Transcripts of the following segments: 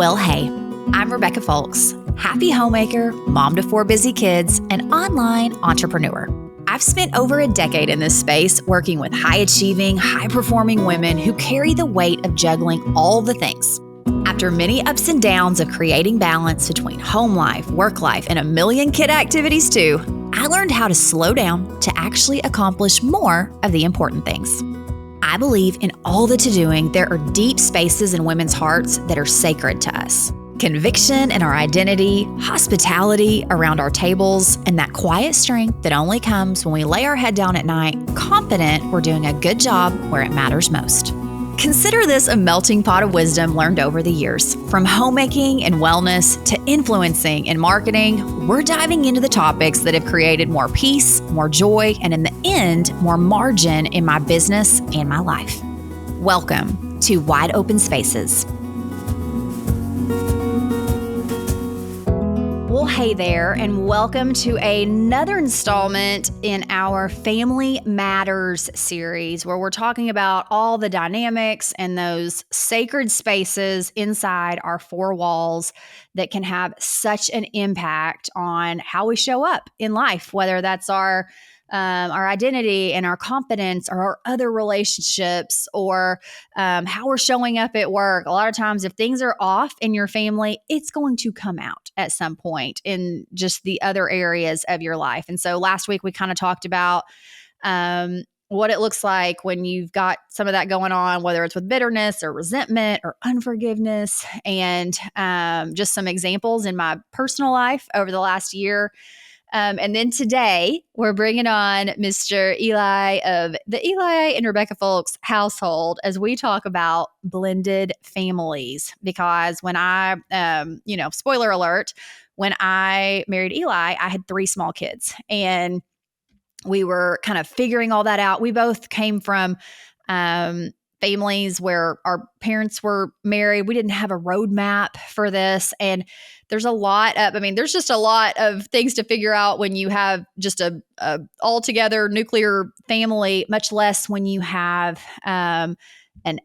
Well, hey, I'm Rebecca Folks, happy homemaker, mom to 4 busy kids, and online entrepreneur. I've spent over a decade in this space working with high-achieving, high-performing women who carry the weight of juggling all the things. After many ups and downs of creating balance between home life, work life, and a million kid activities too, I learned how to slow down to actually accomplish more of the important things. I believe in all the to-doing, there are deep spaces in women's hearts that are sacred to us. Conviction in our identity, hospitality around our tables, and that quiet strength that only comes when we lay our head down at night, confident we're doing a good job where it matters most. Consider this a melting pot of wisdom learned over the years. From homemaking and wellness to influencing and marketing, we're diving into the topics that have created more peace, more joy, and in the end, more margin in my business and my life. Welcome to Wide Open Spaces. Well, hey there, and welcome to another installment in our Family Matters series, where we're talking about all the dynamics and those sacred spaces inside our 4 walls that can have such an impact on how we show up in life, whether that's our identity and our confidence or our other relationships or how we're showing up at work. A lot of times if things are off in your family, it's going to come out at some point in just the other areas of your life. And so last week we kind of talked about what it looks like when you've got some of that going on, whether it's with bitterness or resentment or unforgiveness, and just some examples in my personal life over the last year. And then today we're bringing on Mr. Eli of the Eli and Rebecca Folks household as we talk about blended families. Because when I, spoiler alert, when I married Eli, I had 3 small kids and we were kind of figuring all that out. We both came from families where our parents were married. We didn't have a roadmap for this. And there's just a lot of things to figure out when you have just a all-together nuclear family, much less when you have an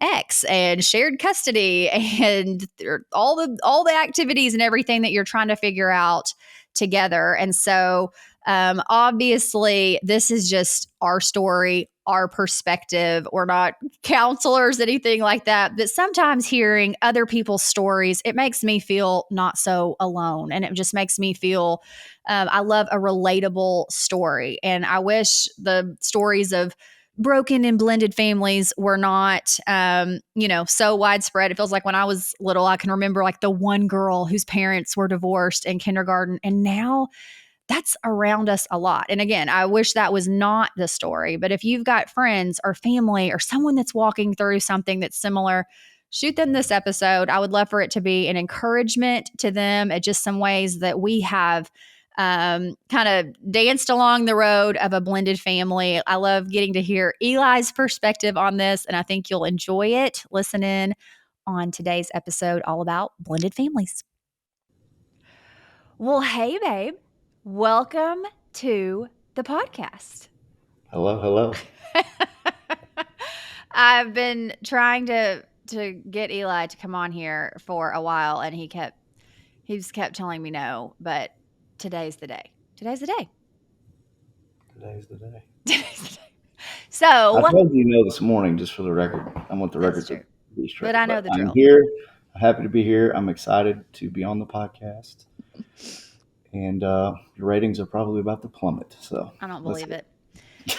ex and shared custody and all the activities and everything that you're trying to figure out together. And so obviously, this is just our story, our perspective. We're not counselors, anything like that. But sometimes hearing other people's stories, it makes me feel not so alone. And it just makes me feel, I love a relatable story. And I wish the stories of broken and blended families were not, so widespread. It feels like when I was little, I can remember like the one girl whose parents were divorced in kindergarten. And now that's around us a lot. And again, I wish that was not the story. But if you've got friends or family or someone that's walking through something that's similar, shoot them this episode. I would love for it to be an encouragement to them at just some ways that we have kind of danced along the road of a blended family. I love getting to hear Eli's perspective on this, and I think you'll enjoy it. Listen in on today's episode all about blended families. Well, hey, babe. Welcome to the podcast. Hello. I've been trying to get Eli to come on here for a while, and he's kept telling me no, but today's the day. Today's the day. So I told you this morning, just for the record. I want the record to be straight. But I know the drill. I'm here. I'm happy to be here. I'm excited to be on the podcast. And your ratings are probably about to plummet. So I don't believe it.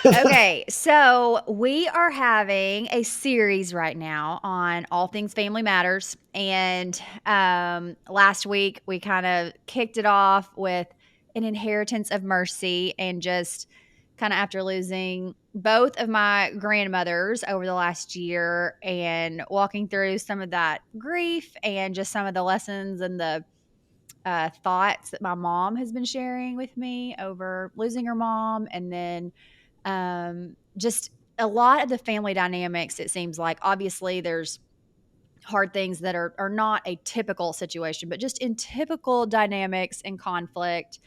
Okay, so we are having a series right now on all things Family Matters. And last week we kind of kicked it off with an inheritance of mercy, and just kind of after losing both of my grandmothers over the last year and walking through some of that grief and just some of the lessons and the thoughts that my mom has been sharing with me over losing her mom. And then just a lot of the family dynamics, it seems like. Obviously there's hard things that are not a typical situation, but just in typical dynamics and conflict,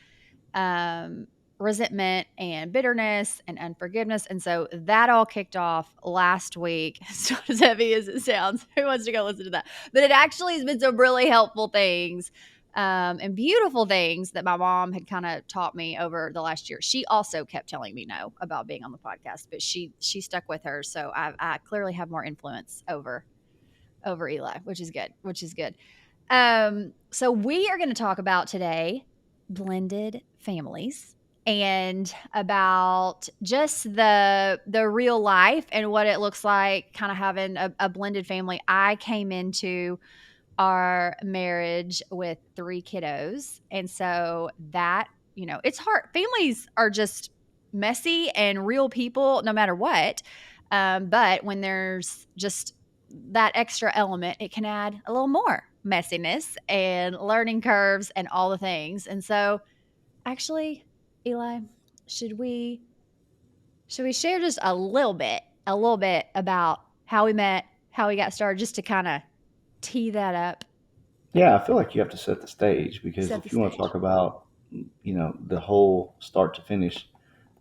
resentment and bitterness and unforgiveness. And so that all kicked off last week. It's not as heavy as it sounds. Who wants to go listen to that? But it actually has been some really helpful things and beautiful things that my mom had kind of taught me over the last year. She also kept telling me no about being on the podcast, but she stuck with her. So I clearly have more influence over Eli, which is good, So we are going to talk about today blended families and about just the real life and what it looks like kind of having a blended family. I came into our marriage with 3 kiddos. And so that, it's hard. Families are just messy and real people no matter what. But when there's just that extra element, it can add a little more messiness and learning curves and all the things. And so actually, Eli, should we share just a little bit about how we met, how we got started, just to kind of tee that up? Yeah, I feel like you have to set the stage because Set the if you want to stage. talk about, the whole start to finish,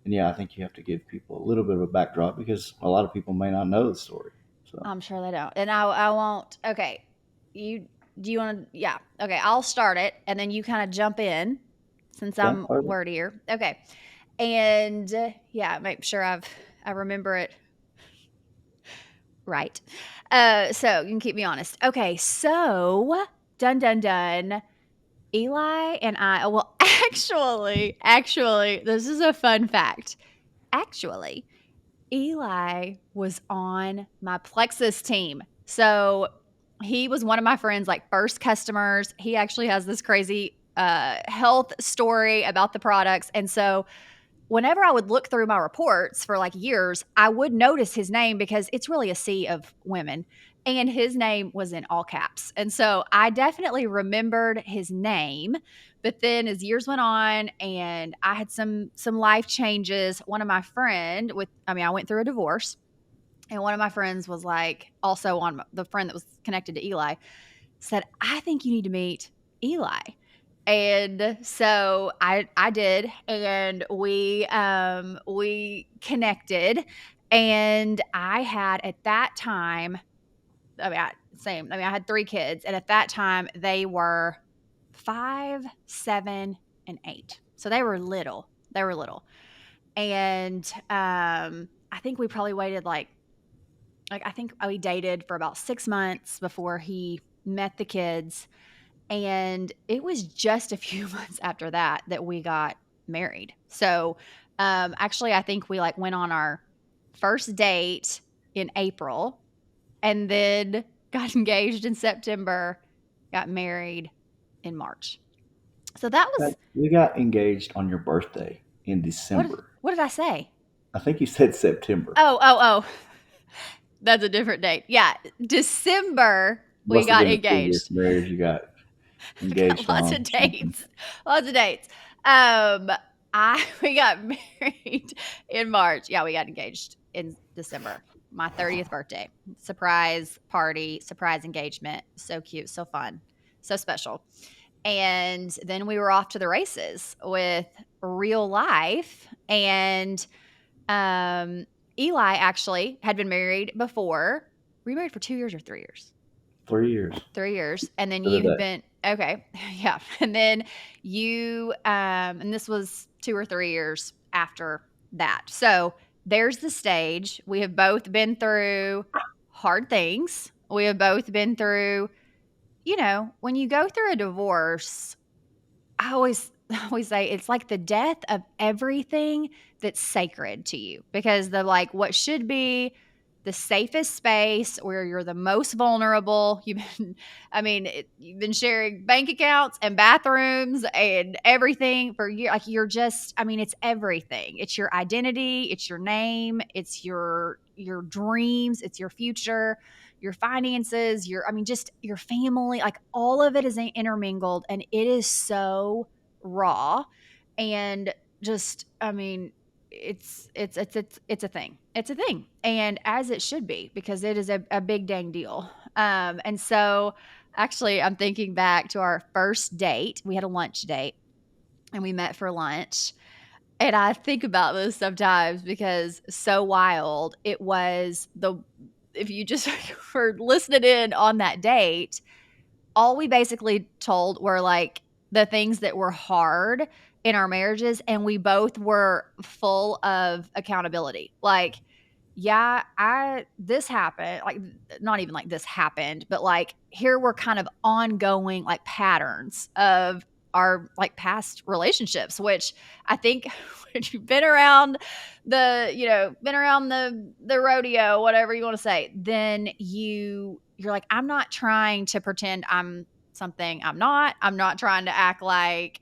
then yeah, I think you have to give people a little bit of a backdrop because a lot of people may not know the story. So, I'm sure they don't. And I won't. Okay. Do you want to? Yeah. Okay. I'll start it and then you kind of jump in since okay, I'm perfect. wordier. Okay. And yeah, make sure I remember it right. So you can keep me honest. Okay. So dun dun dun. Eli and I, well, actually, this is a fun fact. Actually, Eli was on my Plexus team. So he was one of my friends, like first customers. He actually has this crazy health story about the products. And so whenever I would look through my reports for like years, I would notice his name because it's really a sea of women. And his name was in all caps. And so I definitely remembered his name. But then as years went on and I had some life changes, one of my friend I went through a divorce. And one of my friends was like, also on the friend that was connected to Eli, said, I think you need to meet Eli. And so I did, and we connected, and I had at that time, I had 3 kids, and at that time they were 5, 7, and 8. So they were little. And I think we probably waited like I think we dated for about 6 months before he met the kids. And it was just a few months after that that we got married. So, actually, I think we like went on our first date in April and then got engaged in September, got married in March. So that was We got engaged on your birthday in December. what did I say? I think you said September. Oh. That's a different date. Yeah, December we Must have got been the previous engaged. marriage you got I've got engaged lots on of or something. dates. Lots of dates. I we got married in March. Yeah, we got engaged in December. My 30th birthday. Surprise party, surprise engagement. So cute, so fun, so special. And then we were off to the races with real life. And Eli actually had been married before. Were you married for 2 years or 3 years? 3 years 3 years, and then to the you had day. been okay, yeah, and then you, and this was 2 or 3 years after that. So, there's the stage. We have both been through hard things. We have both been through when you go through a divorce, I always I always say it's like the death of everything that's sacred to you because the like what should be the safest space where you're the most vulnerable. You've been sharing bank accounts and bathrooms and everything for years. Like you're just, it's everything. It's your identity, it's your name, it's your dreams, it's your future, your finances, just your family, like all of it is intermingled and it is so raw and just, it's a thing. It's a thing. And as it should be, because it is a big dang deal. And so actually I'm thinking back to our first date. We had a lunch date and we met for lunch And I think about this sometimes because so wild it was if you just were listening in on that date, all we basically told were like the things that were hard in our marriages, and we both were full of accountability. Like, yeah, this happened, like not even like this happened, but like here were kind of ongoing like patterns of our like past relationships, which I think when you've been around been around the rodeo, whatever you want to say, then you're like, I'm not trying to pretend I'm something I'm not. I'm not trying to act like,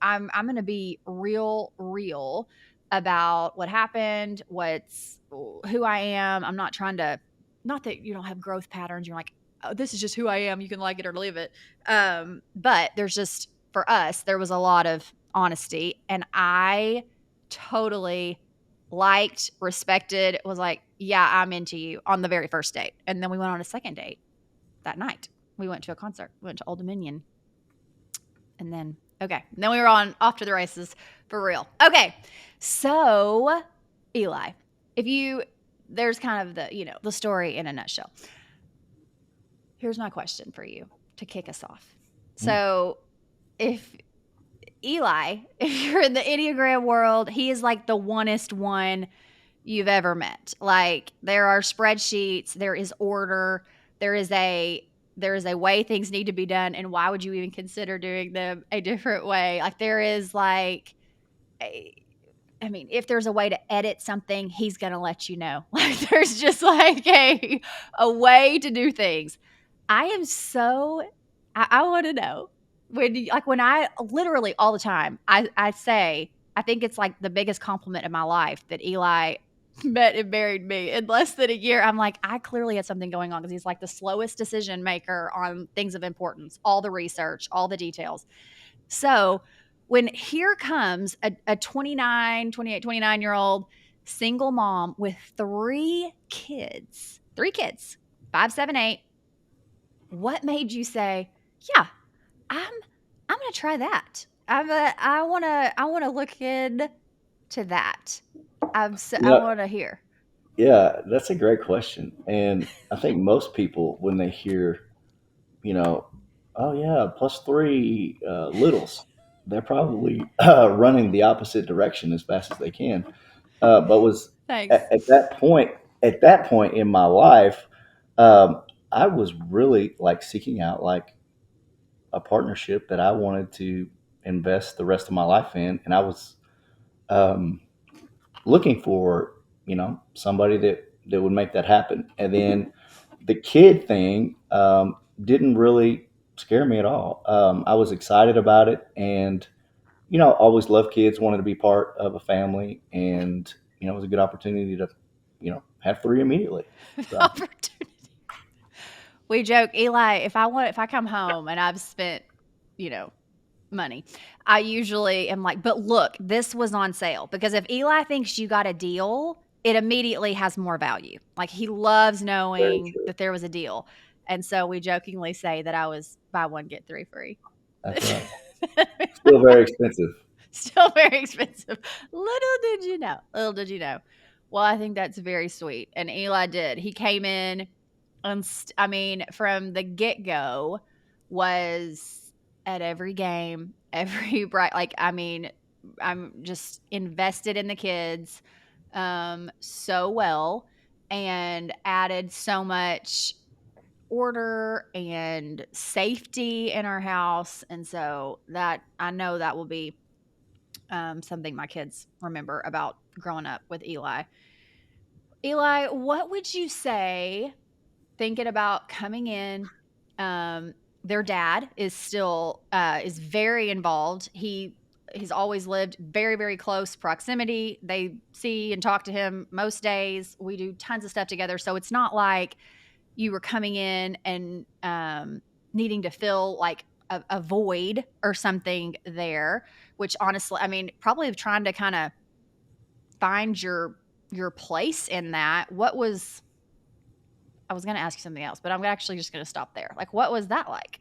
I'm going to be real about what happened, who I am. I'm not trying to, not that you don't have growth patterns. You're like, oh, this is just who I am. You can like it or leave it. But there's just, for us, there was a lot of honesty, and I totally liked, respected, was like, yeah, I'm into you on the very first date. And then we went on a second date that night. We went to a concert, we went to Old Dominion. And then, okay. And then we were off to the races for real. Okay. So, Eli, there's kind of the story in a nutshell. Here's my question for you to kick us off. So, if Eli, if you're in the Enneagram world, he is like the onest one you've ever met. Like, there are spreadsheets, there is order, there is a way things need to be done, and why would you even consider doing them a different way? Like, there is like if there's a way to edit something, he's going to let you know. Like, there's just like a way to do things. I want to know when I literally all the time, I say, I think it's like the biggest compliment of my life that Eli met and married me in less than a year. I'm like, I clearly had something going on, because he's like the slowest decision maker on things of importance, all the research, all the details. So when here comes a 29, 28, 29-year-old single mom with three kids, 5, 7, 8, what made you say, yeah, I'm gonna try that. I wanna look into that. I Yeah, wanna hear. yeah, that's a great question. And I think most people, when they hear, you know, oh yeah, plus three littles, they're probably running the opposite direction as fast as they can. But was Thanks. at that point, in my life, um, I was really like seeking out like a partnership that I wanted to invest the rest of my life in, and I was um, looking for somebody that would make that happen. And then the kid thing didn't really scare me at all. I was excited about it, and always loved kids, wanted to be part of a family, and it was a good opportunity to have three immediately. So Opportunity. We joke, Eli, if I come home and I've spent, you know, money, I usually am like, but look, this was on sale. Because if Eli thinks you got a deal, it immediately has more value. Like, he loves very knowing true. that there was a deal. And so we jokingly say that I was buy one, get three free. That's right. Still very expensive. Still very expensive. Little did you know. Little did you know. Well, I think that's very sweet. And Eli did. He came in, from the get go, was at every game, every bright. I'm just invested in the kids so well, and added so much order and safety in our house. And so that, I know that will be something my kids remember about growing up with Eli. Eli, what would you say, thinking about coming in? Their dad is still is very involved. He's always lived very, very close proximity. They see and talk to him most days. We do tons of stuff together. So it's not like you were coming in and needing to fill like a void or something there, which honestly, probably trying to kind of find your place in that. I was going to ask you something else, but I'm actually just going to stop there. Like, what was that like?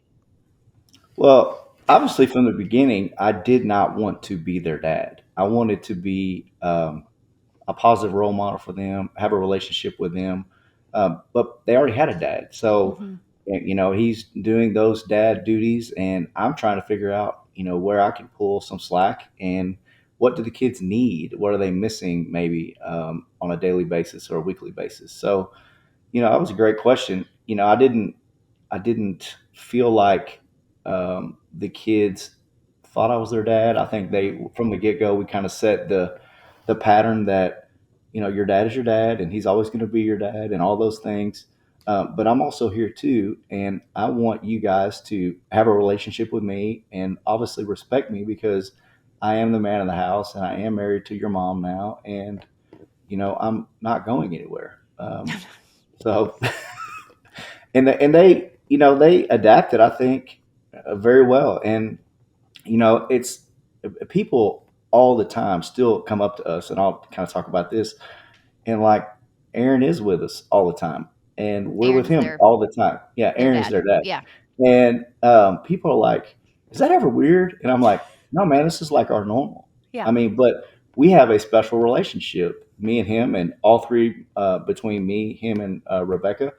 Well, obviously from the beginning, I did not want to be their dad. I wanted to be a positive role model for them, have a relationship with them. But they already had a dad, so Hmm. he's doing those dad duties, and I'm trying to figure out where I can pull some slack and what do the kids need? What are they missing maybe on a daily basis or a weekly basis? So that was a great question. I didn't feel like the kids thought I was their dad. I think Hmm. they from the get go we kind of set the pattern that your dad is your dad and he's always going to be your dad and all those things. But I'm also here too, and I want you guys to have a relationship with me and obviously respect me because I am the man of the house and I am married to your mom now, and I'm not going anywhere. So and they adapted, I think, very well. And it's people all the time still come up to us, and I'll kind of talk about this. And like Aaron is with us all the time, and we're with Aaron's him all the time. Yeah, their Aaron's dad. their dad, Yeah. and people are like, "Is that ever weird?" And I'm like, "No, man, this is like our normal." Yeah. I mean, but we have a special relationship, me and him, and all three between me, him, and Rebecca.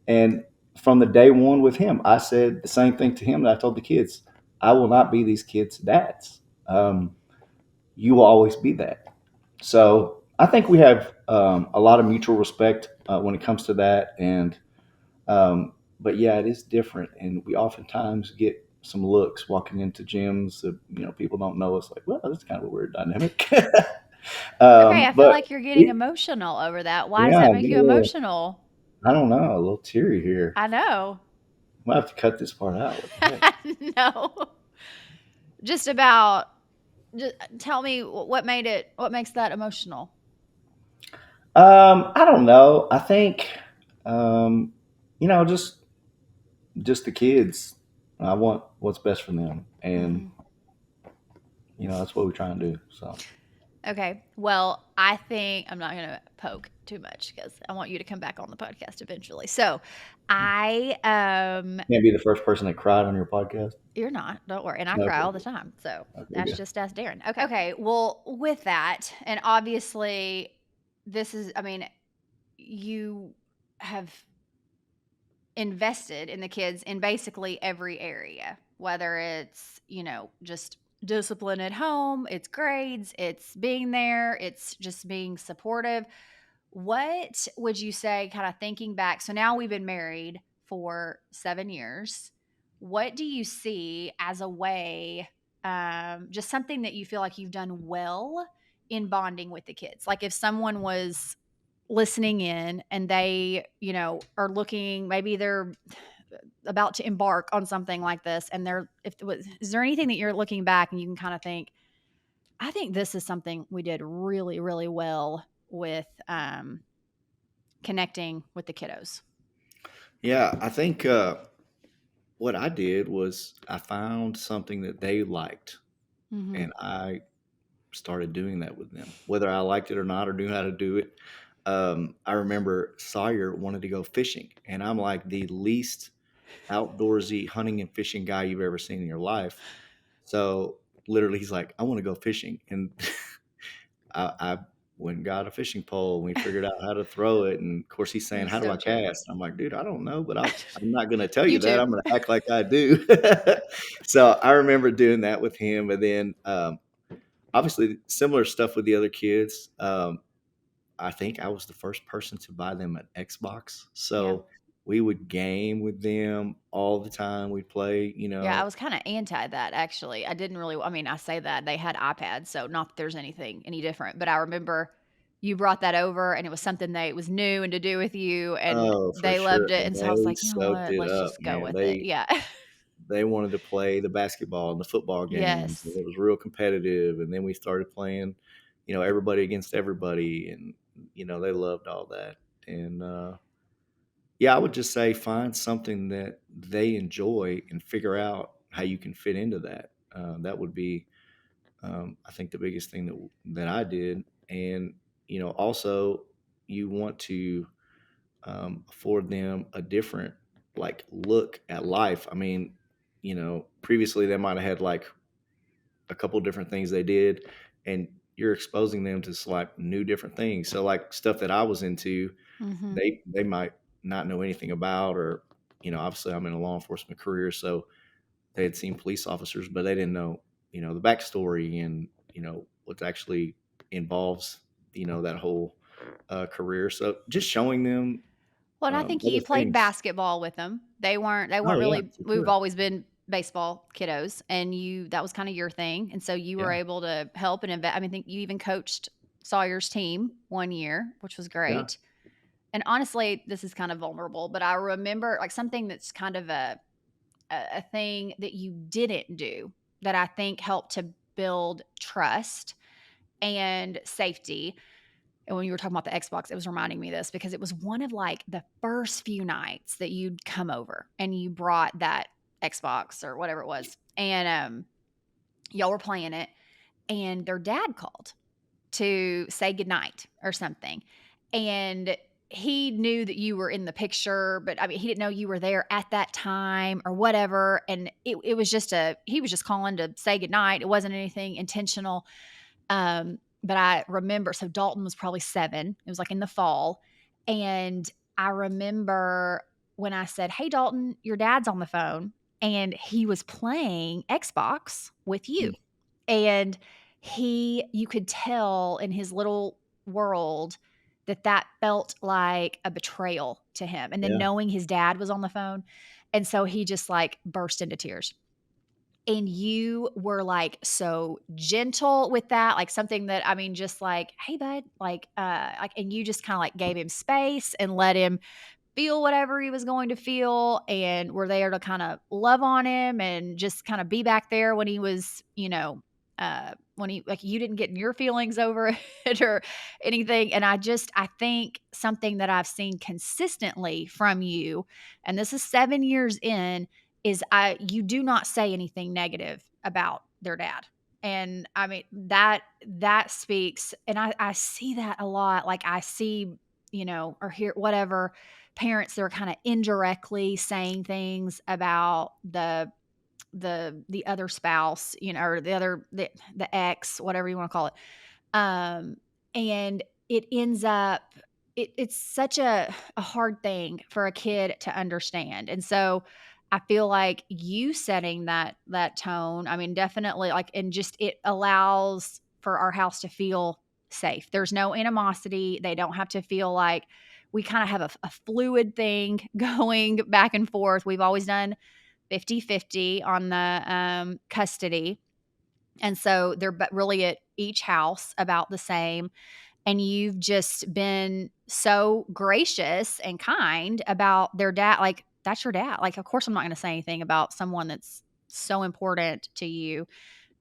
And from the day one with him, I said the same thing to him that I told the kids. I will not be these kids' dads. You will always be that. So I think we have a lot of mutual respect when it comes to that. And but yeah, it is different, and we oftentimes get some looks walking into gyms that people don't know us. Like, well, that's kind of a weird dynamic. Okay, I feel But like you're getting emotional over that. Why does yeah, that I make get you a little. emotional? I don't know, a little teary here. I know. I might have to cut this part out. What the heck? No. Just about just tell me what makes that emotional? I don't know. I think, um, just the kids. I want what's best for them, and Mhm. that's what we try and do. So Okay. Well, I think I'm not going to poke too much because I want you to come back on the podcast eventually. So, I can't be the first person that cried on your podcast. you're not. Don't worry. And I cry Okay, all the time. So, okay, that's good. just as Darren. Okay. Okay. Well, with that, and obviously I mean, you have invested in the kids in basically every area, whether it's, just discipline at home, it's grades, it's being there, it's just being supportive. What would you say, kind of thinking back? So now we've been married for 7 years. What do you see as a way, just something that you feel like you've done well in bonding with the kids? Like if someone was listening in and they, are looking, maybe they're about to embark on something like this, and is there anything that you're looking back and you can kind of think, I think this is something we did really, really well with connecting with the kiddos. Yeah, I think what I did was I found something that they liked, Hmm. and I started doing that with them, whether I liked it or not or knew how to do it. I remember Sawyer wanted to go fishing, and I'm like the least outdoorsy hunting and fishing guy you've ever seen in your life. So literally, he's like, "I want to go fishing," and I went and got a fishing pole. And we figured out how to throw it, and of course, he's saying, He's "How do so I cute. cast?" I'm like, "Dude, I don't know, but I'm not going to tell you that. YouTube. I'm going to act like I do." So I remember doing that with him, and then obviously similar stuff with the other kids. I think I was the first person to buy them an Xbox. Yeah. So we would game with them all the time. We'd play, Yeah, I was kind of anti that actually. I didn't really, I mean, I say that they had iPads, so not that there's anything any different, but I remember you brought that over and it was something that was new and to do with you and oh, for they sure. loved it. And And so I was they like, you know soaked what? it Let's up, just go man. with it. Yeah. They wanted to play the basketball and the football games. And Yes. it was real competitive. And then we started playing, everybody against everybody. And, they loved all that. And yeah, I would just say find something that they enjoy and figure out how you can fit into that. That would be, I think, the biggest thing that I did. And, also you want to afford them a different like look at life. I mean, previously they might have had like a couple different things they did, and you're exposing them to like new different things. So like stuff that I was into, Mm-hmm. they might not know anything about, or obviously I'm in a law enforcement career, so they had seen police officers, but they didn't know the backstory and what actually involves that whole career. So just showing them Well, and I think other you played things. basketball with them. They weren't Oh yeah, really for we've sure. always been baseball kiddos, and that was kind of your thing. And so you were Yeah, able to help and invest. I mean, I think you even coached Sawyer's team one year, which was yeah. great. And honestly, this is kind of vulnerable, but I remember like something that's kind of a thing that you didn't do that I think helped to build trust and safety. And when you were talking about the Xbox, it was reminding me of this because it was one of like the first few nights that you'd come over and you brought that Xbox or whatever it was. And y'all were playing it, and their dad called to say goodnight or something. And he knew that you were in the picture, but I mean, he didn't know you were there at that time or whatever. And it was just he was just calling to say goodnight. It wasn't anything intentional. But I remember, so Dalton was probably 7. It was like in the fall. And I remember when I said, "Hey, Dalton, your dad's on the phone." And he was playing Xbox with you. Mm, And you could tell in his little world that that felt like a betrayal to him. And then yeah. knowing his dad was on the phone. And so he just like burst into tears, and you were like so gentle with that, like something that I mean, just like, "Hey, bud," like, and you just kind of like gave him space and let him feel whatever he was going to feel, and were there to kind of love on him and just kind of be back there when he was, when he like you didn't get in your feelings over it or anything. And I think something that I've seen consistently from you, and this is 7 years in, is you do not say anything negative about their dad. And I mean that speaks, and I see that a lot. Like I see, or hear whatever parents that are kind of indirectly saying things about the other spouse, or the ex, whatever you want to call it. Um, and it ends up it's such a hard thing for a kid to understand. And so I feel like you setting that tone, I mean, definitely like, and just it allows for our house to feel safe. There's no animosity. They don't have to feel like we kind of have a fluid thing going back and forth. We've always done 50-50 on the custody. And so they're really at each house about the same. And you've just been so gracious and kind about their dad. Like, that's your dad. Like, of course, I'm not going to say anything about someone that's so important to you.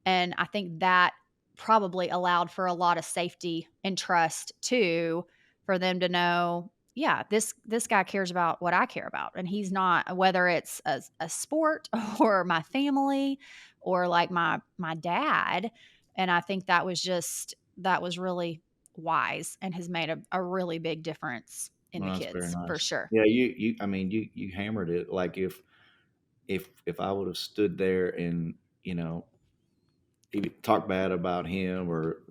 And I think that probably allowed for a lot of safety and trust too, for them to know, yeah, this guy cares about what I care about. And he's not, whether it's a sport or my family or like my dad. And I think that was really wise and has made a really big difference in the Well, that's very kids for nice. sure. Yeah, you I mean, you hammered it. Like if I would have stood there and you know even talk bad about him, or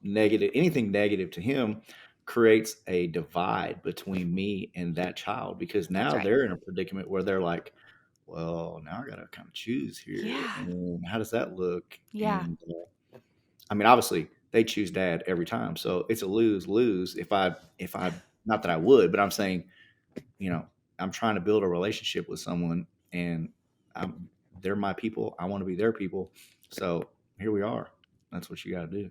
negative, anything negative to him, creates a divide between me and that child, because That's now right. they're in a predicament where they're like, well, now I gotta kind of choose here, Yeah. and how does that look? Yeah. And I mean, obviously they choose dad every time, so it's a lose lose. If I not that I would, but I'm saying, you know, I'm trying to build a relationship with someone, and I'm they're my people. I want to be their people. So here we are. That's what you got to do.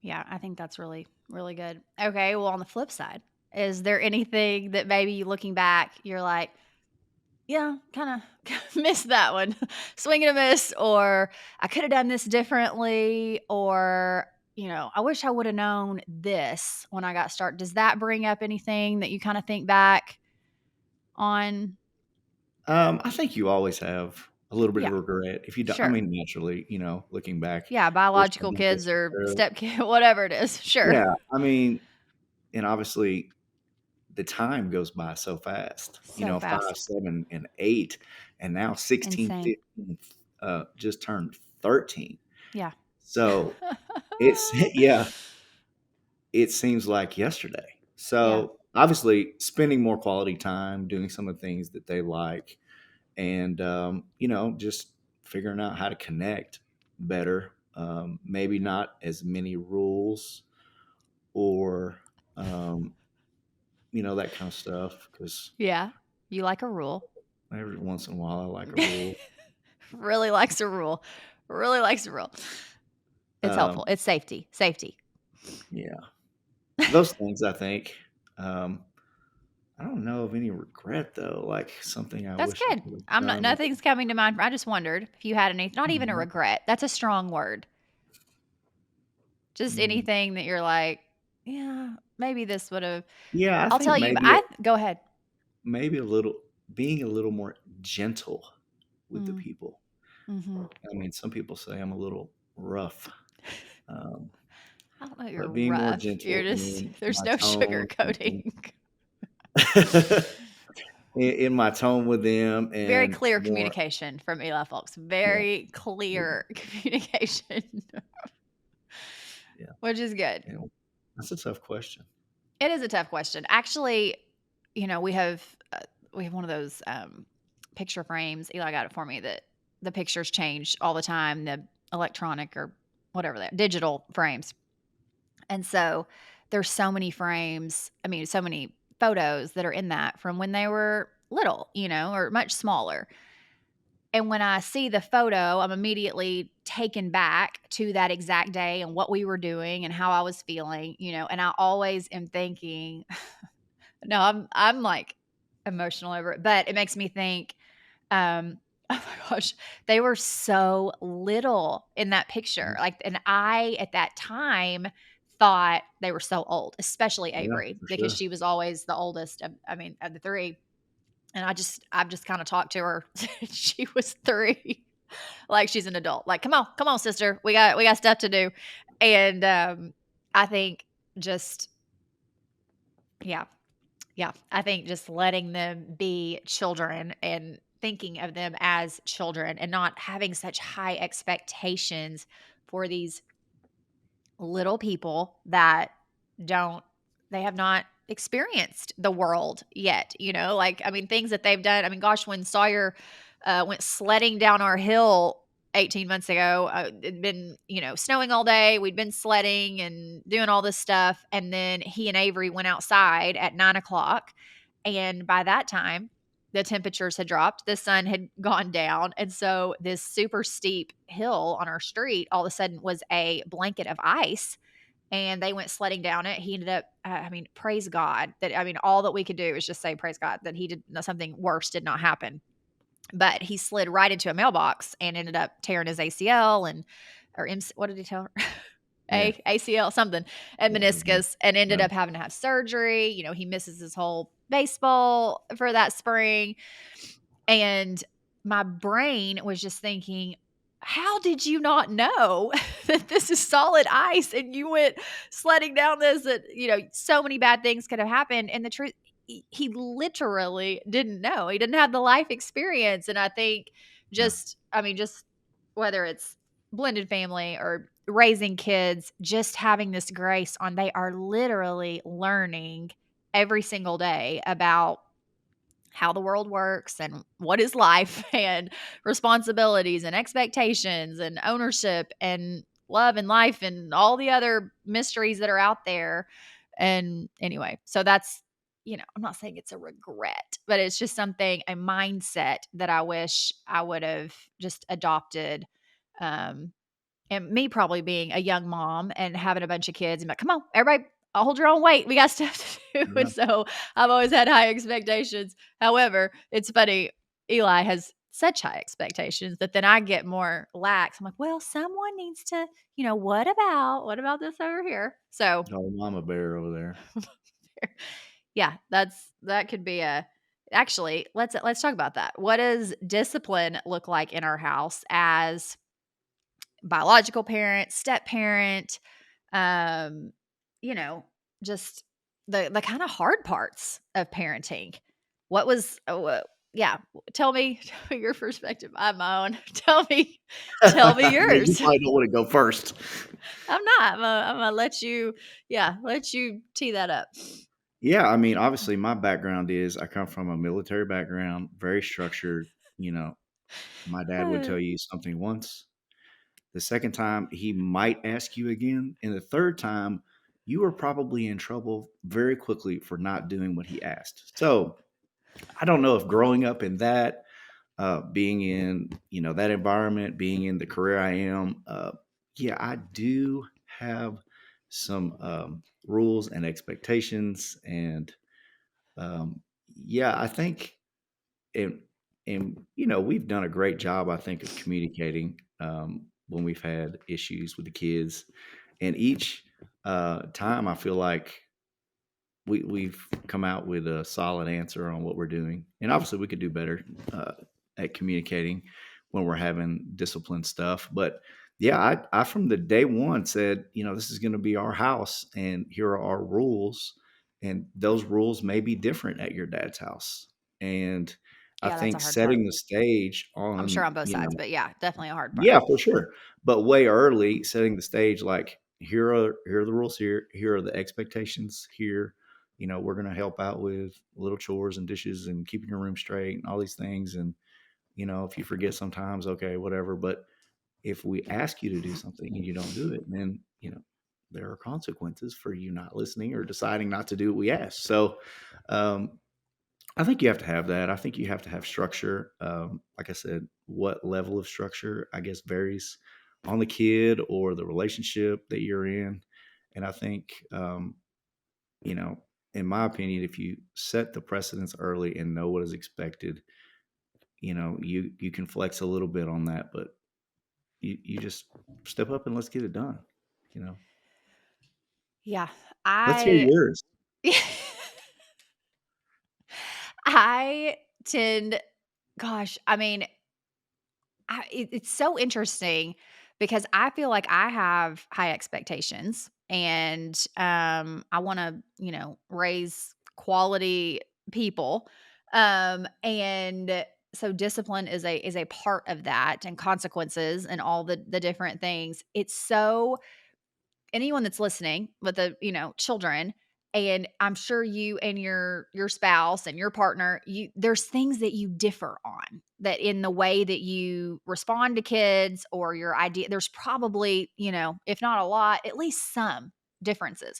Yeah, I think that's really, really good. Okay, well, on the flip side, is there anything that maybe looking back, you're like, yeah, kind of missed that one, swing and a miss, or I could have done this differently, or I wish I would have known this when I got started. Does that bring up anything that you kind of think back on? I think you always have a little bit of Yeah, regret if you don't. I sure. mean, naturally, looking back, Yeah, there's biological something kids or that, step kid, whatever it is. Sure. yeah. I mean, and obviously the time goes by so fast. So 5, fast. 7, and 8, and now 16, Insane. 15, just turned 13. Yeah. So it's yeah, it seems like yesterday. Yeah. So obviously, spending more quality time, doing some of the things that they like, and just figuring out how to connect better. Maybe not as many rules or um, that kind of stuff. Because Yeah. You like a rule. every once in a while, I like a rule. Really likes a rule. Really likes a rule. It's helpful. Um, It's safety. Safety. yeah, those things. I think. Um, I don't know of any regret though. Like something I That's wish I good. could have I'm not done. nothing's coming to mind. I just wondered if you had any, not even a Mhm. regret. That's a strong word. Just Mm. anything that you're like, yeah, maybe this would have. Yeah, I I'll think tell you, maybe go ahead. maybe a little being a little more gentle with the Mm, people. hmm I mean, some people say I'm a little rough, um, I don't know. You're but being more rough. You're gentle just, in there's my no tone sugar with them, coating. in my tone with them, Very and clear more. communication from Eli Fox. Yeah, Very yeah, clear communication, yeah. which is good. You know, that's a tough question. It is a tough question. Actually, we have one of those picture frames. Eli got it for me that the pictures change all the time, the electronic or whatever that digital frames. And so there's so many frames, I mean, so many photos that are in that from when they were little, or much smaller. And when I see the photo, I'm immediately taken back to that exact day and what we were doing and how I was feeling, and I always am thinking, no, I'm like emotional over it, but it makes me think, oh my gosh, they were so little in that picture. Mhm. Like, and I at that time thought they were so old, especially Yeah, Avery, for because sure. she was always the oldest of the three. And I've just kind of talked to her. She was three, like she's an adult. Like, come on, sister, we got stuff to do. And I think just yeah, yeah, I think just letting them be children and thinking of them as children and not having such high expectations for these little people that don't they have not experienced the world yet, like, I mean, things that they've done. I mean, gosh, when Sawyer went sledding down our hill 18 months ago, it'd been, snowing all day. We'd been sledding and doing all this stuff, and then he and Avery went outside at 9 o'clock, and by that time the temperatures had dropped, the sun had gone down, and so this super steep hill on our street all of a sudden was a blanket of ice, and they went sledding down it. He ended up, I mean, praise God that, I mean, all that we could do is just say, praise God that he did something worse did not happen. But he slid right into a mailbox and ended up tearing his ACL or what did he tell her? Yeah, ACL something and yeah, it was meniscus, and ended bad. up having to have surgery. He misses his whole baseball for that spring. And my brain was just thinking, how did you not know that this is solid ice and you went sledding down this? That, so many bad things could have happened. And the truth, he literally didn't know. He didn't have the life experience. And I think Yeah, just whether it's blended family or raising kids, just having this grace on, they are literally learning every single day about how the world works and what is life and responsibilities and expectations and ownership and love and life and all the other mysteries that are out there. And anyway, so that's, I'm not saying it's a regret, but it's just a mindset that I wish I would have just adopted. Um, and me probably being a young mom and having a bunch of kids and be like, come on, everybody, I'll hold your own weight. We got stuff to do. yeah. And so I've always had high expectations. However, it's funny. Eli has such high expectations that then I get more lax. I'm like, well, someone needs to, what about this over here? So Oh, mama bear over there. yeah, that could be actually, let's talk about that. What does discipline look like in our house as biological parent, step parent, um, you know, just the kind of hard parts of parenting. What was yeah, tell me your perspective. I'm my own. Tell me Yeah, you yours. probably don't wanna go first. I'm not. I'm gonna let you tee that up. Yeah, I mean, obviously, my background is I come from a military background, very structured, you know, my dad would tell you something once, the second time, he might ask you again, and the third time, you were probably in trouble very quickly for not doing what he asked. So, I don't know if growing up in that, being in, that environment, being in the career I am, yeah, I do have some, rules and expectations, and, um, yeah, I think and we've done a great job, I think, of communicating, when we've had issues with the kids, and each, time I feel like we've come out with a solid answer on what we're doing, and obviously we could do better at communicating when we're having discipline stuff. But yeah, I from the day one said, this is going to be our house, and here are our rules, and those rules may be different at your dad's house. And I Yeah, that's a think hard part. setting the stage I'm sure on, on both sides, but yeah, definitely a hard part. yeah, for sure. But way early, setting the stage, like here are the rules here. Here are the expectations here. We're gonna help out with little chores and dishes and keeping your room straight and all these things. And if you forget sometimes, okay, whatever. But if we ask you to do something and you don't do it, then there are consequences for you not listening or deciding not to do what we ask. So um, I think you have to have that. I think you have to have structure. Like I said, what level of structure, I guess, varies on the kid or the relationship that you're in. And I think, you know, in my opinion, if you set the precedence early and know what is expected, you can flex a little bit on that, but you just step up and let's get it done. You know, Yeah, let's hear I yours. I tend gosh, I mean, it's so interesting because I feel like I have high expectations and I want to, raise quality people. And so discipline is a part of that and consequences and all the different things. It's so anyone that's listening with the, children, and I'm sure you and your spouse and your partner, there's things that you differ on, that in the way that you respond to kids or your idea, there's probably, if not a lot, at least some differences.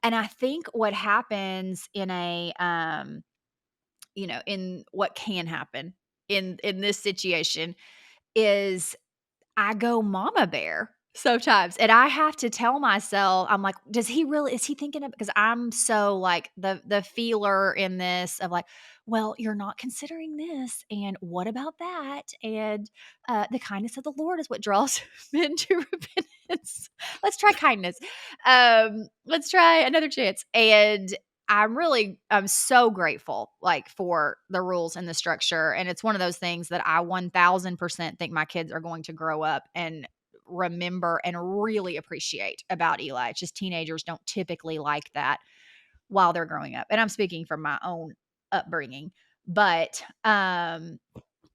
And I think what happens in what can happen in this situation is I go mama bear sometimes, and I have to tell myself, I'm like, "Does he really is he thinking of" because I'm so, like, the feeler in this of, like, "Well, you're not considering this, and what about that? And, the kindness of the Lord is what draws men to repentance. Let's try kindness. Let's try another chance." And I'm so grateful, like, for the rules and the structure, and it's one of those things that I 1000% think my kids are going to grow up and remember and really appreciate about Eli. It's just teenagers don't typically like that while they're growing up, and I'm speaking from my own upbringing. But,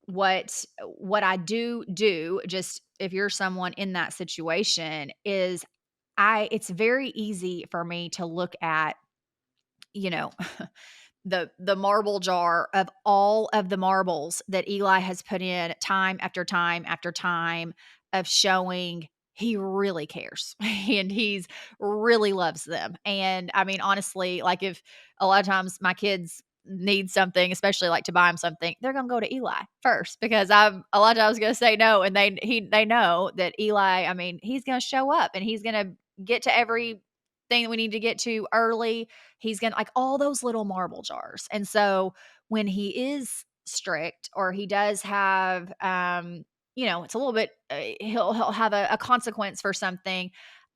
what I do, just if you're someone in that situation, is it's very easy for me to look at, you know, the marble jar of all of the marbles that Eli has put in time after time after time of showing he really cares and he's really loves them. And I mean, honestly, like if a lot of times my kids need something, especially like to buy them something, they're gonna go to Eli first because I'm a lot of times gonna say no, and they know that Eli, I mean, he's gonna show up and he's gonna get to everything that we need to get to early. He's gonna like all those little marble jars. And so when he is strict or he does have it's a little bit he'll have a consequence for something.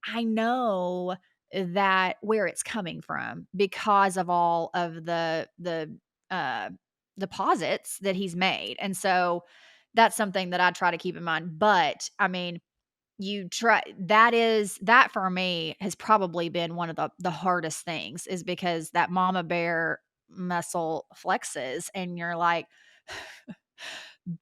I know that where it's coming from because of all of the uh deposits that he's made. And so that's something that I try to keep in mind. But I mean, you try that for me has probably been one of the hardest things is because that mama bear muscle flexes and you're like,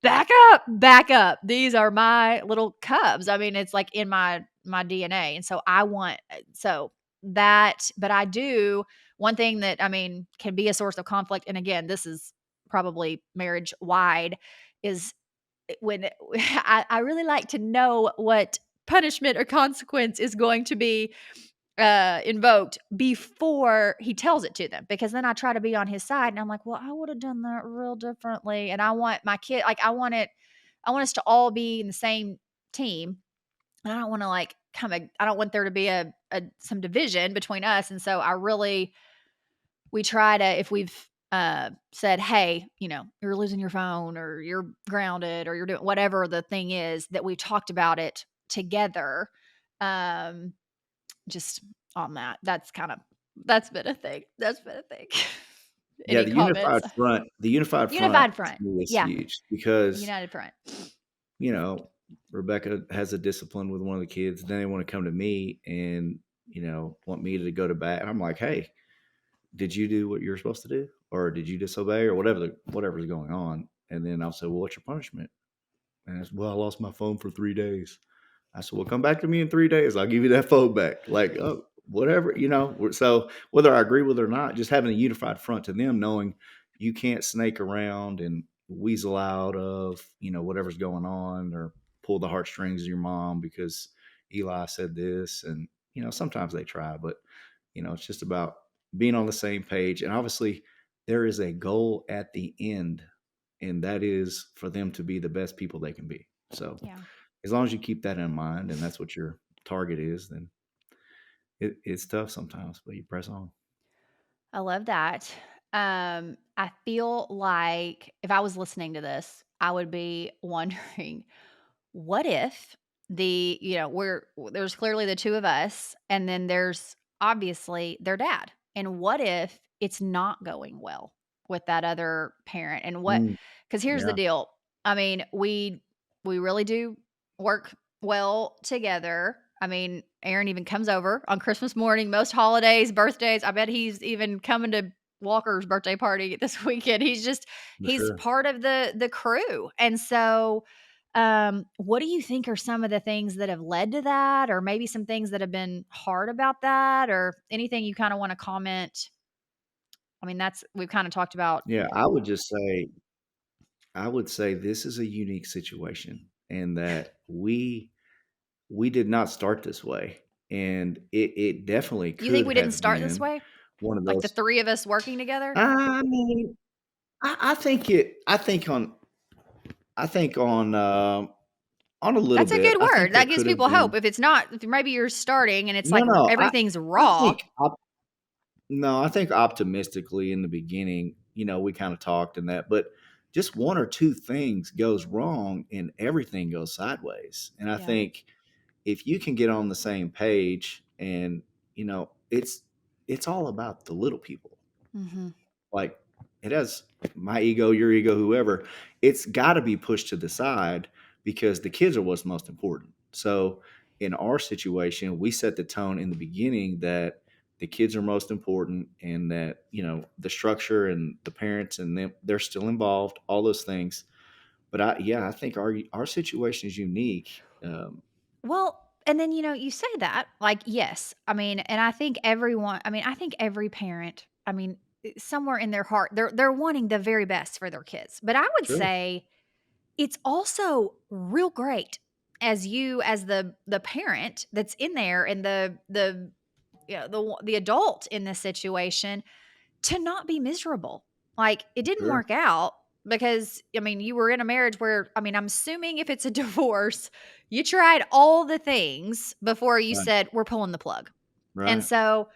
Back up, back up. These are my little cubs. I mean, it's like in my DNA. And so I want so that but I do one thing that I mean can be a source of conflict, and again, this is probably marriage wide, is when I really like to know what punishment or consequence is going to be invoked before he tells it to them, because then I try to be on his side and I'm like, well, I would have done that real differently. And I want my kid, like, I want us to all be in the same team. And I don't want to like I don't want there to be some division between us. And so we try to, if we've said, hey, you're losing your phone or you're grounded or you're doing whatever the thing is, that we talked about it together. Um, just on that. That's been a thing. That's been a thing. Yeah, Any comments? the unified front Unified to front. me is Yeah, huge because, united front. you know, Rebecca has a discipline with one of the kids. Then they want to come to me and, want me to go to bat. I'm like, hey, did you do what you're supposed to do? Or did you disobey or whatever's going on? And then I'll say, well, what's your punishment? And it's, well, I lost my phone for 3 days. I said, well, come back to me in 3 days. I'll give you that phone back. Like, oh, whatever, So whether I agree with it or not, just having a unified front to them, knowing you can't snake around and weasel out of, whatever's going on or pull the heartstrings of your mom because Eli said this. And, sometimes they try, but, it's just about being on the same page. And obviously, there is a goal at the end, and that is for them to be the best people they can be. So, Yeah. as long as you keep that in mind and that's what your target is, then it's tough sometimes, but you press on. I love that. I feel like if I was listening to this, I would be wondering, what if there's clearly the two of us, and then there's obviously their dad. And what if it's not going well with that other parent? And Mm, because here's the yeah, deal. I mean, we really do work well together. I mean, Aaron even comes over on Christmas morning, most holidays, birthdays. I bet he's even coming to Walker's birthday party this weekend. for He's sure. part of the crew. And so what do you think are some of the things that have led to that, or maybe some things that have been hard about that, or anything you kind of want to comment? I mean, we've kind of talked about. Yeah, I would say this is a unique situation and that we did not start this way. And it definitely You think could we didn't have start this been way? one of Like the those. three of us working together? I mean, I think it. I think on a little That's a bit. good I think word. there That gives could have people been. hope. If it's not, if maybe you're starting and it's No, like no. everything's I raw. think No, I think optimistically in the beginning, we kind of talked and that, but just one or two things goes wrong and everything goes sideways. And I Yeah. think if you can get on the same page and, it's all about the little people. Hmm. Like it has my ego, your ego, whoever. It's got to be pushed to the side because the kids are what's most important. So in our situation, we set the tone in the beginning that the kids are most important and that the structure and the parents and them, they're still involved, all those things. But I think our situation is unique. Well, and then, you say that, like, yes. I mean, and I think every parent, I mean, somewhere in their heart, they're wanting the very best for their kids. But I would Sure. say it's also real great as the parent that's in there, and the adult in this situation, to not be miserable. Like, it didn't Sure. work out because, I mean, you were in a marriage where, I mean, I'm assuming if it's a divorce, you tried all the things before you Right. said, we're pulling the plug. And Right. so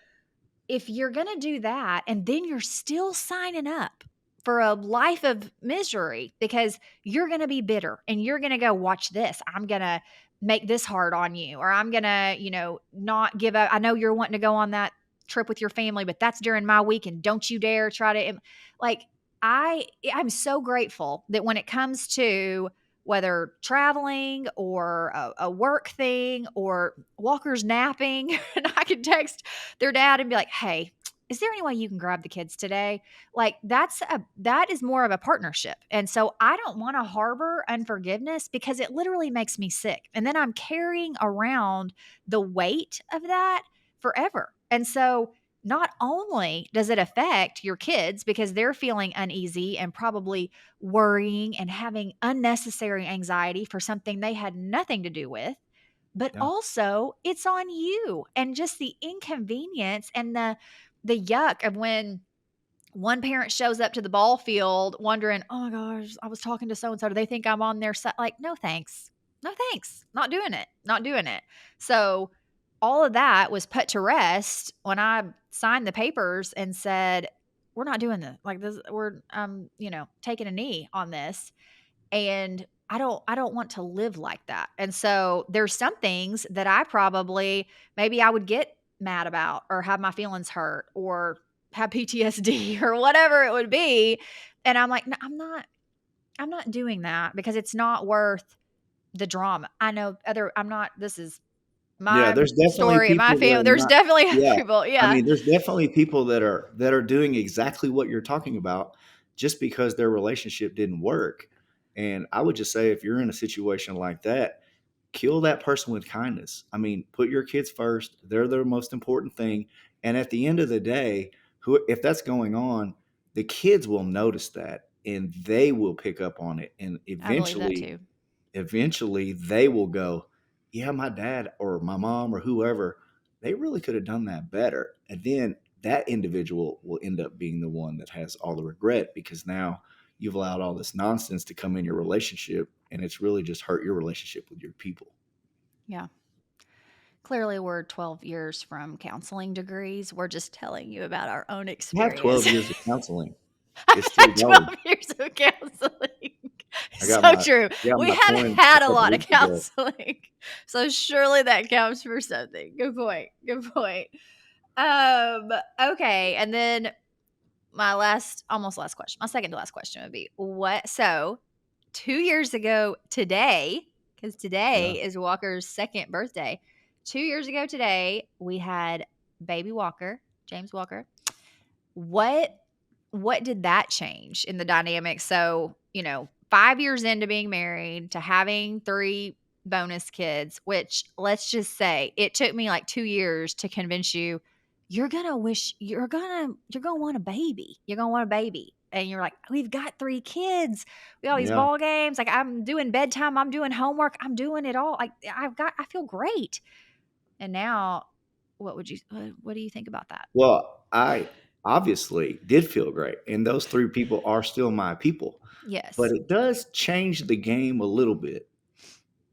if you're going to do that and then you're still signing up for a life of misery because you're going to be bitter and you're going to go, watch this, I'm going to make this hard on you, or I'm going to, not give up. I know you're wanting to go on that trip with your family, but that's during my week and don't you dare try to, like, I'm so grateful that when it comes to whether traveling or a work thing or Walker's napping, and I can text their dad and be like, hey, is there any way you can grab the kids today? Like that is more of a partnership. And so I don't want to harbor unforgiveness because it literally makes me sick. And then I'm carrying around the weight of that forever. And so not only does it affect your kids because they're feeling uneasy and probably worrying and having unnecessary anxiety for something they had nothing to do with, but Yeah. also it's on you, and just the inconvenience and the yuck of when one parent shows up to the ball field wondering, "Oh my gosh, I was talking to so and so. Do they think I'm on their side?" Like, no thanks. No thanks. Not doing it. Not doing it. So all of that was put to rest when I signed the papers and said, "We're not doing this. Like this, we're taking a knee on this." And I don't want to live like that. And so there's some things that I probably maybe I would get mad about or have my feelings hurt or have PTSD or whatever it would be. And I'm like, no, I'm not doing that because it's not worth the drama. I know I'm not, this is Yeah, my there's definitely story and my people that family. are There's not. definitely Yeah. people. I Yeah. mean, there's definitely people that are doing exactly what you're talking about just because their relationship didn't work. And I would just say if you're in a situation like that, kill that person with kindness. I mean, put your kids first. They're the most important thing. And at the end of the day, who if that's going on, the kids will notice that and they will pick up on it. And I believe that eventually too. eventually they will go, yeah, my dad or my mom or whoever, they really could have done that better. And then that individual will end up being the one that has all the regret because now you've allowed all this nonsense to come in your relationship and it's really just hurt your relationship with your people. Yeah. Clearly, we're 12 years from counseling degrees. We're just telling you about our own I have experience. 12 years of counseling. I've It's still had going. 12 years of counseling. I got So my true. got We my have twin a had a couple lot of weeks ago. counseling. So surely that counts for something. Good point. Good point. Okay. And then almost last question, my second to last question would be what? So 2 years ago today, because Yeah. today is Walker's second birthday. 2 years ago today, we had baby Walker, James Walker. What what did that change in the dynamic? So, 5 years into being married to having 3 bonus kids, which let's just say it took me like 2 years to convince you you're gonna want a baby. You're gonna want a baby. And you're like, we've got 3 kids. We got all these Yeah. ball games. Like I'm doing bedtime. I'm doing homework. I'm doing it all. Like I feel great. And now what do you think about that? Well, I obviously did feel great, and those 3 people are still my people, but Yes. it does change the game a little bit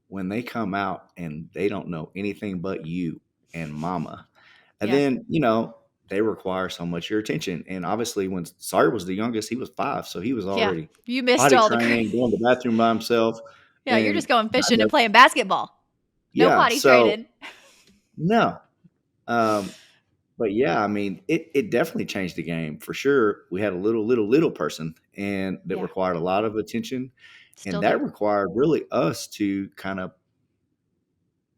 when they come out and they don't know anything but you and mama. And Yeah. then, they require so much of your attention. And obviously, when Sawyer was the youngest, he was 5, so he was Yeah. already You missed potty all the trained, going to the bathroom by himself, Yeah, you're and just going I fishing and know playing basketball. No yeah, potty so training. no. Um, but yeah, I mean, it definitely changed the game for sure. We had a little person, and that Yeah, required a lot of attention, and still that do. required really us to kind of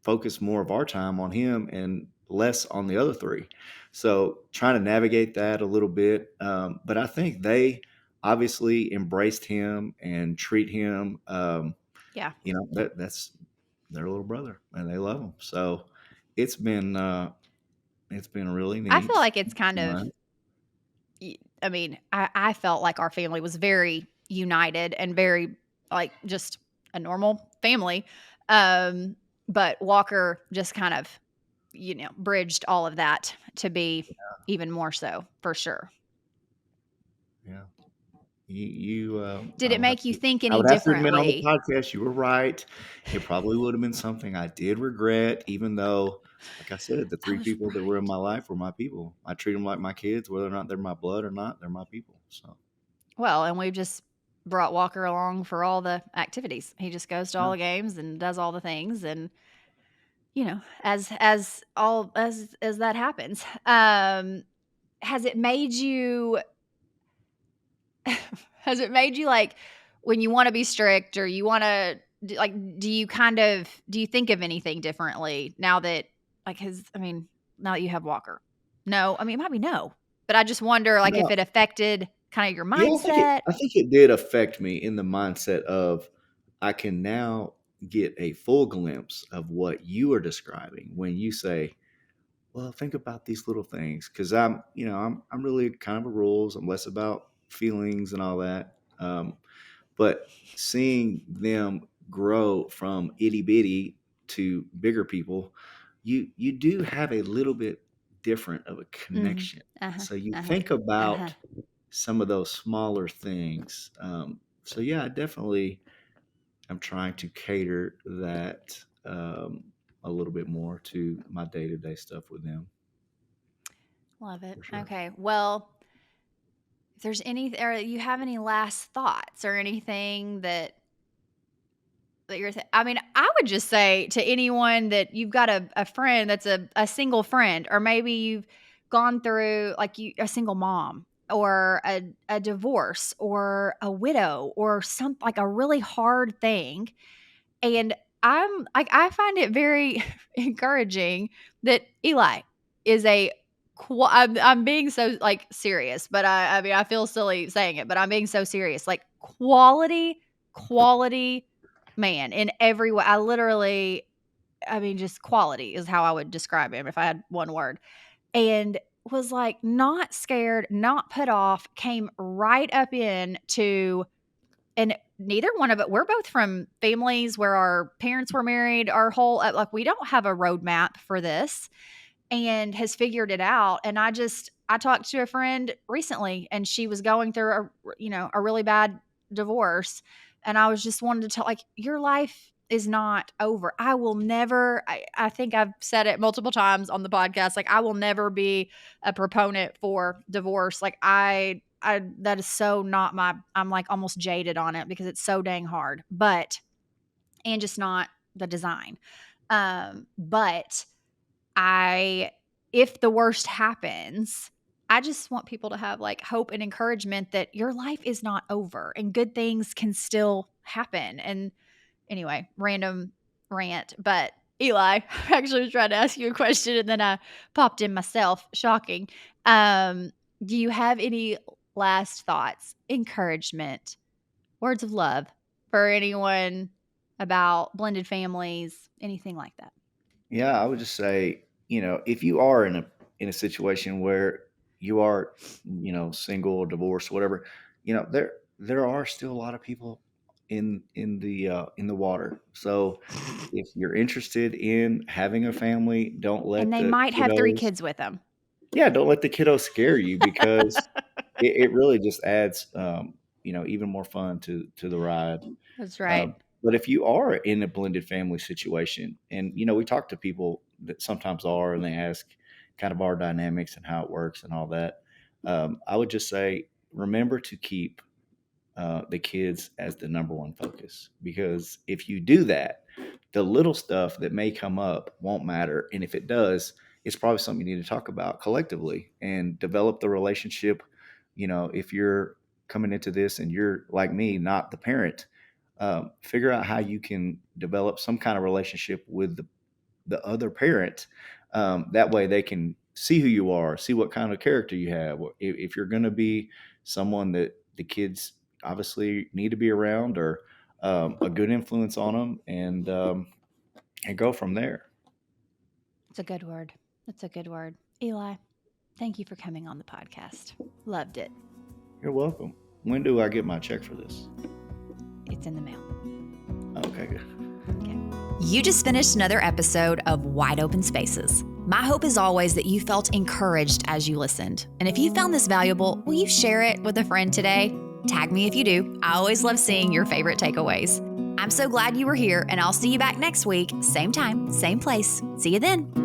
focus more of our time on him and less on the other 3. So trying to navigate that a little bit, but I think they obviously embraced him and treat him. Yeah. That's their little brother, and they love him. So it's been uh, it's been really I feel neat. like it's kind of Fun. I mean, I felt like our family was very united and very like just a normal family. Um, but Walker just kind of, bridged all of that to be even more so for sure. Yeah. You Did it make you think I any would have to admit on the differently? podcast, you were right. It probably would have been something I did regret, even though, like I said, the I 3 was people that were in my life were my people. I treat them like my kids, whether or not they're my blood or not, they're my people. So, Well, and we've just brought Walker along for all the activities. He just goes to all yeah. the games and does all the things, and as that happens, has it made you has it made you like when you want to be strict or you want to like do you think of anything differently now that like his I mean now that you have Walker? No, I mean it might be no. But I just wonder, like, if No, it affected kind of your yeah, mindset. I think it did affect me in the mindset of I can now get a full glimpse of what you are describing when you say, well, think about these little things because I'm really kind of a rules. I'm less about feelings and all that. But seeing them grow from itty bitty to bigger people, you do have a little bit different of a Mhm. connection. Uh-huh. So you Uh-huh. think Uh-huh. about some of those smaller things. So yeah, I definitely am trying to cater that a little bit more to my day to day stuff with them Love it. for sure. Okay. Well, if there's any, or you have any last thoughts or anything that you're, I mean, I would just say to anyone that you've got a friend that's a single friend, or maybe you've gone through like a single mom or a divorce or a widow or some like a really hard thing. And I find it very encouraging that Eli is I'm being so like serious, but I mean I feel silly saying it, but I'm being so serious. Like quality man in every way. I mean just quality is how I would describe him if I had one word. And was like not scared, not put off, came right up in to and neither one of it we're both from families where our parents were married our whole like we don't have a roadmap for this and has figured it out. And I talked to a friend recently and she was going through a really bad divorce. And I was just wanted to tell like your life is not over. I will never, I think I've said it multiple times on the podcast. Like I will never be a proponent for divorce. Like that is so not I'm like almost jaded on it because it's so dang hard, and just not the design. But I if the worst happens, I just want people to have like hope and encouragement that your life is not over and good things can still happen. And anyway, random rant, but Eli, I actually was trying to ask you a question and then I popped in myself. Shocking. Um, do you have any last thoughts, encouragement, words of love for anyone about blended families, anything like that? Yeah, I would just say, if you are in a situation where you are, single or divorced, whatever, there are still a lot of people in the water. So if you're interested in having a family, don't And let they the might have 3 kiddos, kids with them. yeah, don't let the kiddos scare you because it really just adds, even more fun to the ride. That's right. But if you are in a blended family situation, and we talk to people that sometimes are, and they ask kind of our dynamics and how it works and all that, I would just say remember to keep the kids as the number one focus because if you do that, the little stuff that may come up won't matter, and if it does, it's probably something you need to talk about collectively and develop the relationship. If you're coming into this and you're like me, not the parent, figure out how you can develop some kind of relationship with the other parent. That way they can see who you are, see what kind of character you have. If you're going to be someone that the kids obviously need to be around or a good influence on them and go from there. It's a good word. That's a good word. Eli, thank you for coming on the podcast. Loved it. You're welcome. When do I get my check for this? It's in the mail. Okay, good. Okay. You just finished another episode of Wide Open Spaces. My hope is always that you felt encouraged as you listened. And if you found this valuable, will you share it with a friend today? Tag me if you do. I always love seeing your favorite takeaways. I'm so glad you were here, and I'll see you back next week, same time, same place. See you then.